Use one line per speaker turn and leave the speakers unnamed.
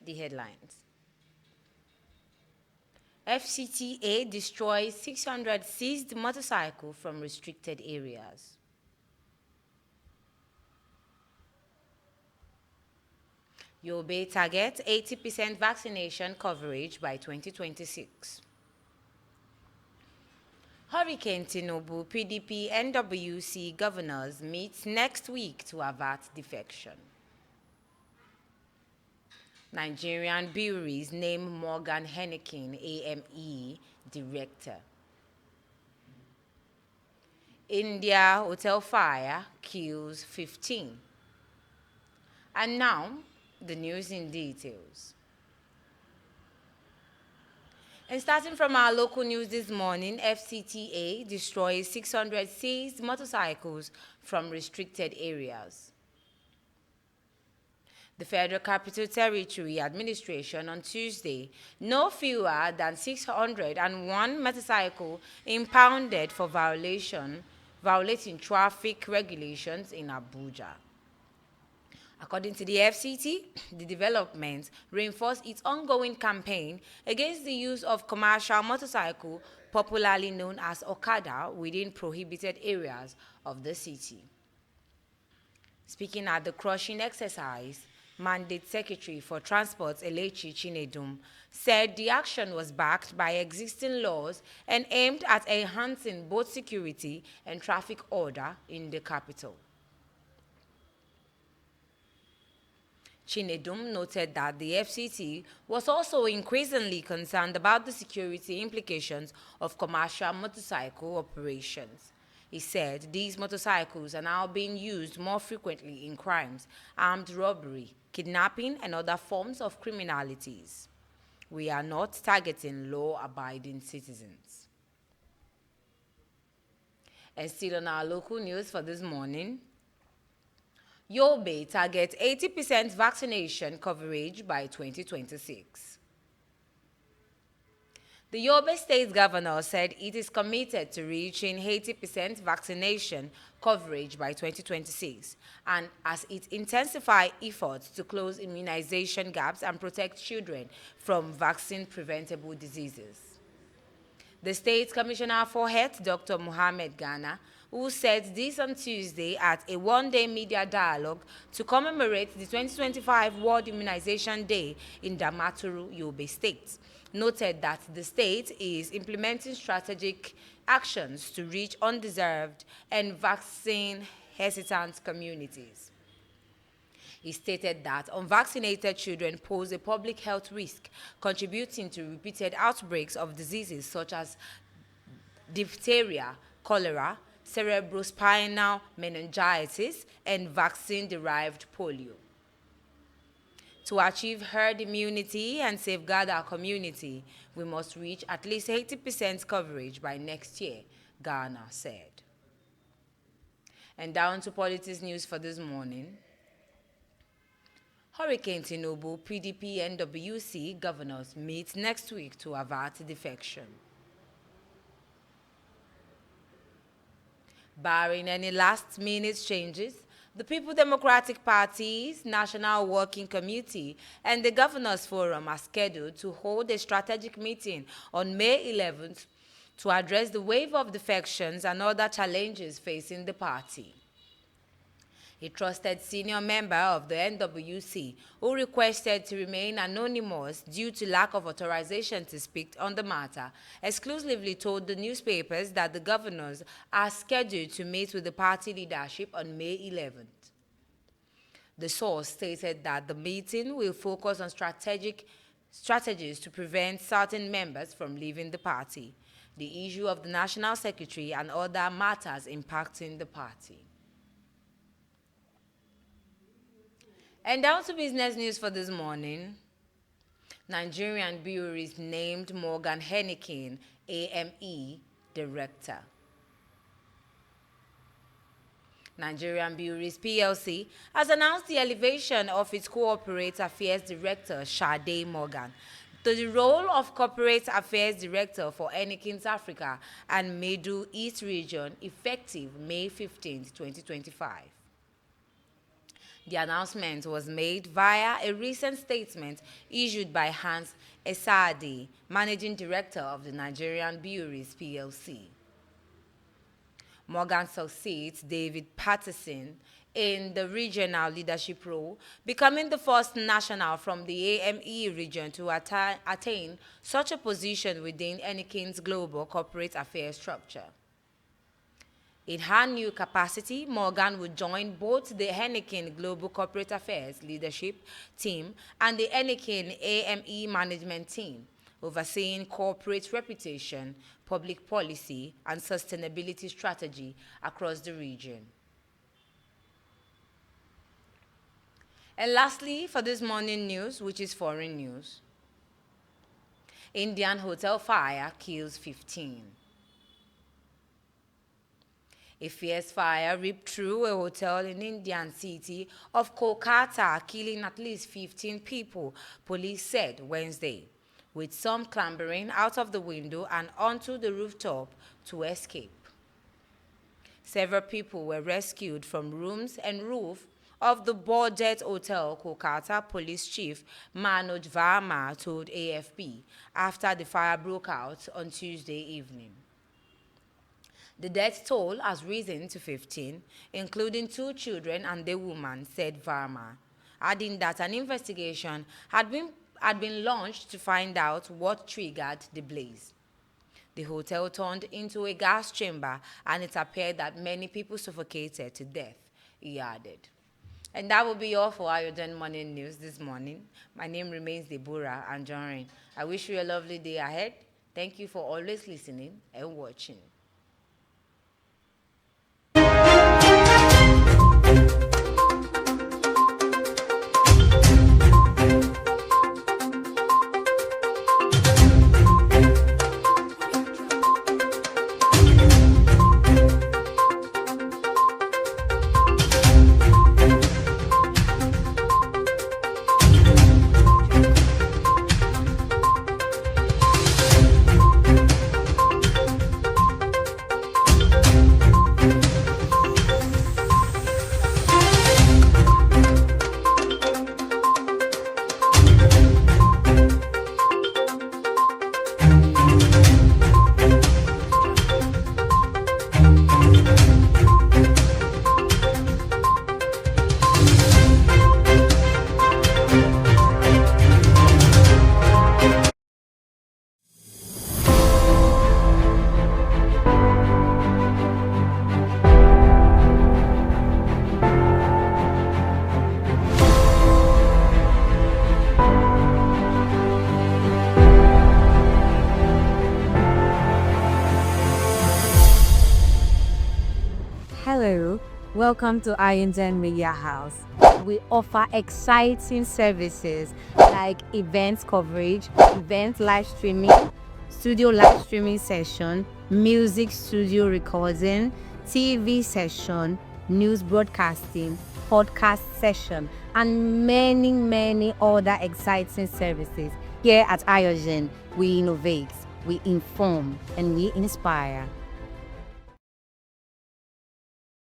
the headlines. FCTA destroys 600 seized motorcycles from restricted areas. Yobe targets 80% vaccination coverage by 2026. Hurricane Tinubu PDP NWC governors meet next week to avert defection. Nigerian breweries name Morgan Henneken AME director. India hotel fire kills 15. And now, the news in details. And starting from our local news this morning, FCTA destroys 600 seized motorcycles from restricted areas. The Federal Capital Territory Administration on Tuesday, no fewer than 601 motorcycles impounded for violating traffic regulations in Abuja. According to the FCT, the development reinforced its ongoing campaign against the use of commercial motorcycle, popularly known as Okada, within prohibited areas of the city. Speaking at the crushing exercise, Mandate Secretary for Transport Elechi Chinedum said the action was backed by existing laws and aimed at enhancing both security and traffic order in the capital. Chinedum noted that the FCT was also increasingly concerned about the security implications of commercial motorcycle operations. He said these motorcycles are now being used more frequently in crimes, armed robbery, kidnapping, and other forms of criminalities. We are not targeting law-abiding citizens. And still on our local news for this morning, Yobe targets 80% vaccination coverage by 2026. The Yobe State Governor said it is committed to reaching 80% vaccination coverage by 2026, and as it intensifies efforts to close immunization gaps and protect children from vaccine-preventable diseases. The State Commissioner for Health, Dr. Mohammed Ghana, who said this on Tuesday at a one-day media dialogue to commemorate the 2025 World Immunization Day in Damaturu, Yobe State, noted that the state is implementing strategic actions to reach undeserved and vaccine-hesitant communities. He stated that unvaccinated children pose a public health risk, contributing to repeated outbreaks of diseases such as diphtheria, cholera, cerebrospinal meningitis, and vaccine-derived polio. To achieve herd immunity and safeguard our community, we must reach at least 80% coverage by next year, Ghana said. And down to politics news for this morning. Hurricane Tinubu PDP NWC governors meet next week to avert defection. Barring any last-minute changes, the People Democratic Party's National Working Committee and the Governors Forum are scheduled to hold a strategic meeting on May 11th to address the wave of defections and other challenges facing the party. A trusted senior member of the NWC, who requested to remain anonymous due to lack of authorization to speak on the matter, exclusively told the newspapers that the governors are scheduled to meet with the party leadership on May 11th. The source stated that the meeting will focus on strategies to prevent certain members from leaving the party, the issue of the national secretary, and other matters impacting the party. And down to business news for this morning. Nigerian breweries named Morgan Henneken AME director. Nigerian Breweries PLC has announced the elevation of its corporate affairs director, Sade Morgan, to the role of corporate affairs director for Henneken's Africa and Middle East region effective May 15, 2025. The announcement was made via a recent statement issued by Hans Esadi, Managing Director of the Nigerian Breweries PLC. Morgan succeeds David Patterson in the regional leadership role, becoming the first national from the AME region to attain such a position within Heineken's global corporate affairs structure. In her new capacity, Morgan would join both the Heineken Global Corporate Affairs Leadership Team and the Heineken AME Management Team, overseeing corporate reputation, public policy, and sustainability strategy across the region. And lastly, for this morning news, which is foreign news, Indian hotel fire kills 15. A fierce fire ripped through a hotel in Indian city of Kolkata, killing at least 15 people, police said Wednesday, with some clambering out of the window and onto the rooftop to escape. Several people were rescued from rooms and roof of the Bordet Hotel, Kolkata Police Chief Manoj Verma told AFP after the fire broke out on Tuesday evening. The death toll has risen to 15, including 2 children and a woman, said Verma, adding that an investigation had been launched to find out what triggered the blaze. The hotel turned into a gas chamber, and it appeared that many people suffocated to death, he added. And that will be all for Ayogen Morning News this morning. My name remains Deborah Anjorin. I wish you a lovely day ahead. Thank you for always listening and watching.
Hello, welcome to Ayogen Media House. We offer exciting services like event coverage, event live streaming, studio live streaming session, music studio recording, TV session, news broadcasting, podcast session, and many other exciting services. Here at Ayogen, we innovate, we inform, and we inspire.